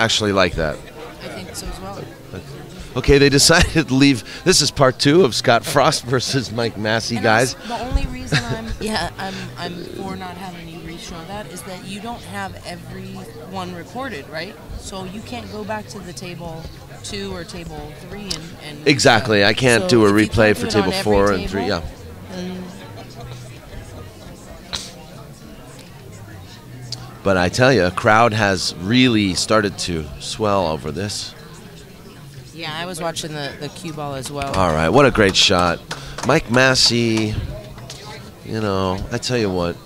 actually like that. I think so as well. Okay, they decided to leave. This is part 2 of Scott Frost versus Mike Massey, guys. The only reason I'm for not having you re-show that is that you don't have everyone recorded, right? So you can't go back to the table 2 or table 3 and exactly. I can't so do a if you replay can't for do it table on 4 every and 3. table, Yeah. then But I tell you, a crowd has really started to swell over this. yeah, I was watching the cue ball as well. All right, what a great shot. Mike Massey, you know, I tell you what.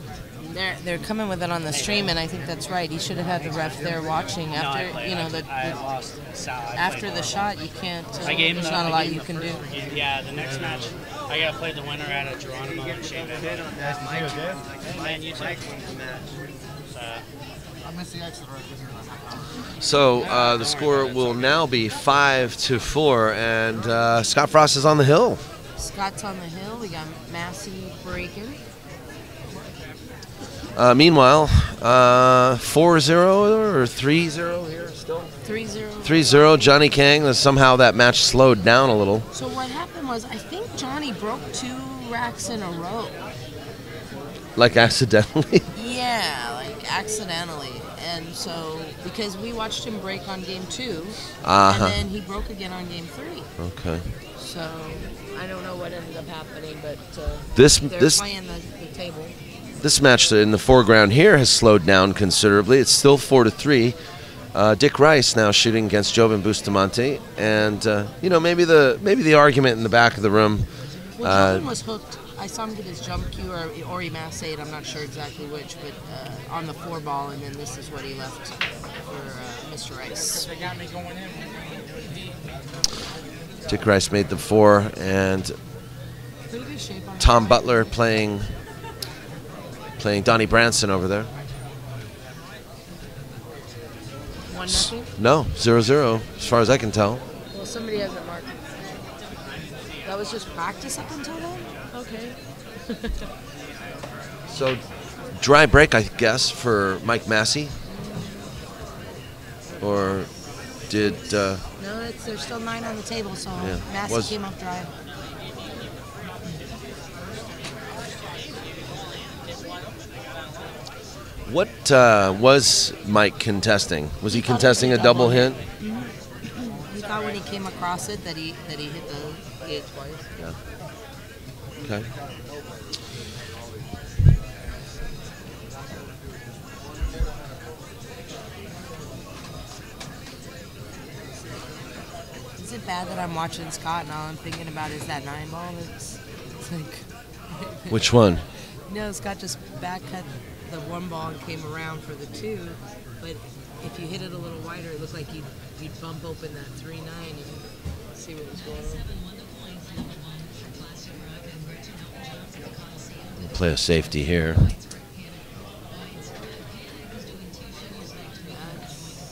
They're coming with it on the stream, and I think that's right. He should have had the ref there watching after, after the shot. You can't. There's not a lot you can do. Yeah, the next match, I got to play the winner out of Geronimo and Shane. Man, you take So the score will now be 5-4, and Scott Frost is on the hill. Scott's on the hill. We got Massey breaking. Meanwhile, 4-0 or 3-0 here still? 3-0. 3-0, Johnny Kang. Somehow that match slowed down a little. So what happened was, I think Johnny broke 2 racks in a row. Like accidentally? Yeah, like accidentally. And so, because we watched him break on game 2, Uh-huh. and then he broke again on game 3. Okay. So, I don't know what ended up happening, but This playing the table. This match in the foreground here has slowed down considerably. It's still 4-3. Dick Rice now shooting against Jovan Bustamante, and maybe the argument in the back of the room. Well, Jovan was hooked. I saw him get his jump cue, or he massed. I'm not sure exactly which, but on the 4 ball, and then this is what he left for Mr. Rice. Dick Rice made the 4, and Pretty good shape on Tom Butler playing Donnie Branson over there. 1-0? No, 0-0, as far as I can tell. Well, somebody hasn't marked. That was just practice up until then? Okay. So, dry break, I guess, for Mike Massey. Or did... No, there's still 9 on the table, so Yeah. Massey came up dry. What was Mike contesting? Was he contesting a double hit? Mm-hmm. He thought when he came across it that he hit the gate twice. Yeah. Okay. Is it bad that I'm watching Scott and all I'm thinking about is that 9 ball? It's like... Which one? No, Scott just back cut the 1 ball and came around for the 2, but if you hit it a little wider, it looked like you'd bump open that 3-9 and see what was going on. We'll play a safety here.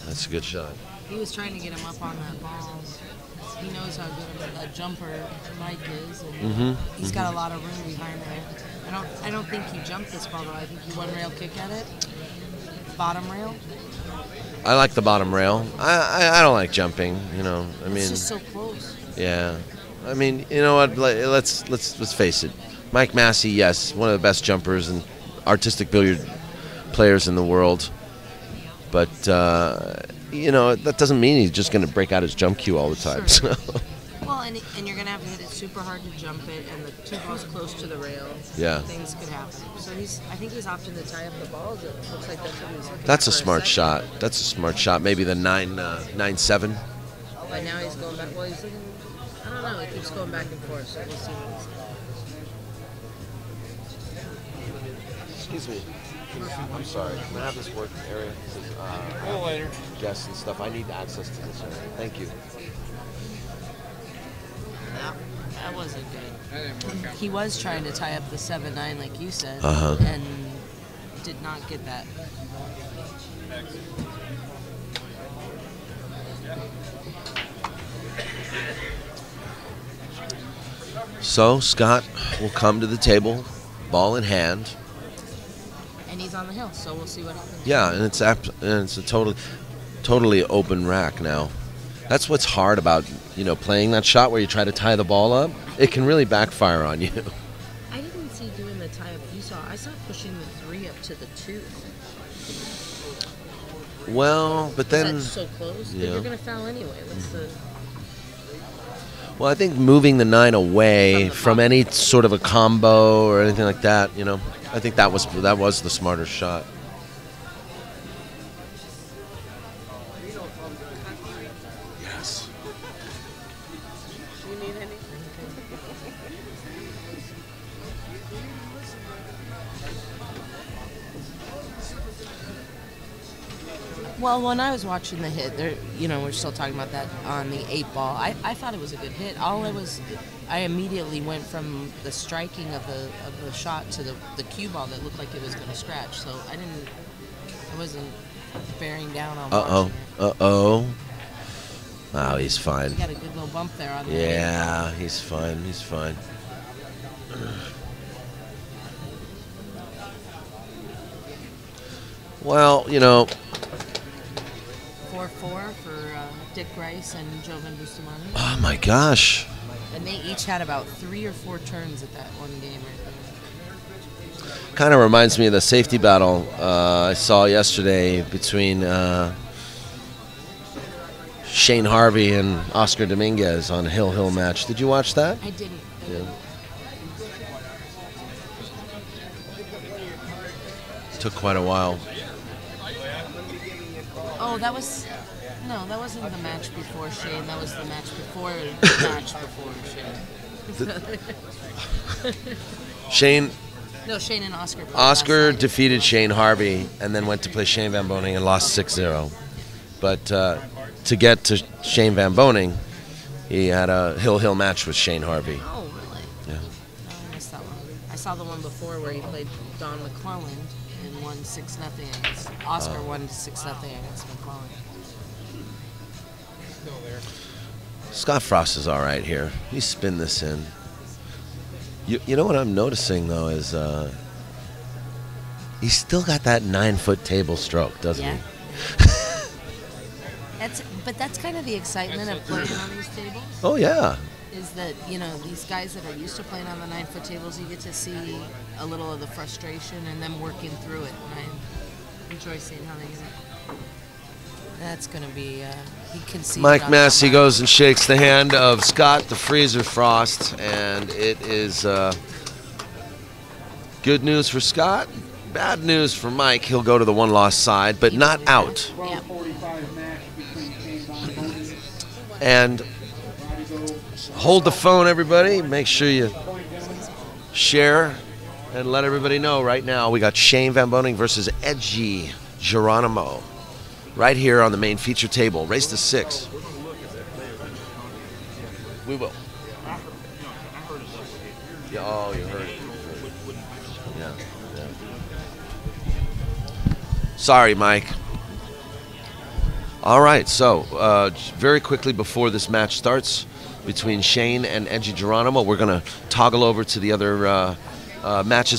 That's a good shot. He was trying to get him up on that ball. He knows how good a jumper Mike is, and he's got a lot of room behind there. I don't think he jumped this ball though. I think he 1-rail kick at it. Bottom rail. I like the bottom rail. I don't like jumping. It's just so close. Yeah. I mean, you know what? Let's face it. Mike Massey, yes, one of the best jumpers and artistic billiard players in the world. But that doesn't mean he's just going to break out his jump cue all the time. Sure. So. Well, and you're going to have to hit it super hard to jump it, and the 2 balls close to the rail. Yeah. Things could happen. So I think he's opting to tie up the balls. It looks like that's what he's looking That's for a smart shot. That's a smart shot. Maybe the 9-7. But now he's going back. Well, he's looking. I don't know. He keeps going back and forth, so we'll see what he's doing. Excuse me. I'm sorry. Can I have this work area? A little later. Guests and stuff. I need access to this area. Thank you. That wasn't good. He was trying to tie up the 7-9, like you said, and did not get that. So Scott will come to the table, ball in hand. And he's on the hill, so we'll see what happens. Yeah, and it's a total totally open rack now. That's what's hard about, playing that shot where you try to tie the ball up. It can really backfire on you. I didn't see doing the tie up you saw. I saw pushing the 3 up to the 2. Well, but then... That's so close. But you're going to foul anyway. What's the... Well, I think moving the 9 away from any sort of a combo or anything like that, I think that was the smarter shot. Yes. You need anything? Well, when I was watching the hit, we're still talking about that on the 8 ball. I thought it was a good hit. I immediately went from the striking of the shot to the cue ball that looked like it was going to scratch. So I wasn't bearing down on watching it. Oh, he's fine. He got a good little bump there on the Yeah, he's fine. He's fine. Well, 4-4 for Dick Rice and Jovan Bustamante. Oh my gosh. And they each had about 3 or 4 turns at that one game right there. Kind of reminds me of the safety battle I saw yesterday between Shane Harvey and Oscar Dominguez on a Hill match. Did you watch that? I didn't. Yeah. Took quite a while. Oh, that wasn't the match before Shane. That was the match before Shane. Shane. No, Shane and Oscar. Oscar defeated Shane Harvey and then went to play Shane Van Boening and lost 6-0. But to get to Shane Van Boening, he had a Hill match with Shane Harvey. Oh, really? Yeah. Oh, I missed that one. I saw the one before where he played Don McClelland and won 6-0 against Oscar. Won 6-0 against McClelland. Scott Frost is all right here. He spin this in. You know what I'm noticing though is he's still got that 9-foot table stroke, doesn't he? That's kind of the excitement of playing on these tables. Oh yeah. Is that these guys that are used to playing on the 9-foot tables, you get to see a little of the frustration and them working through it. And I enjoy seeing how they get it. That's going to be, he conceded. Mike Massey goes and shakes the hand of Scott the Freezer Frost, and it is good news for Scott, bad news for Mike. He'll go to the 1-loss side, but not out. Yep. And hold the phone, everybody. Make sure you share and let everybody know right now. We got Shane Van Boening versus Edgy Geronimo. Right here on the main feature table. Race to 6. We will. Yeah, oh, you heard it. Yeah. Sorry, Mike. All right, so very quickly before this match starts between Shane and Edgy Geronimo, we're going to toggle over to the other matches.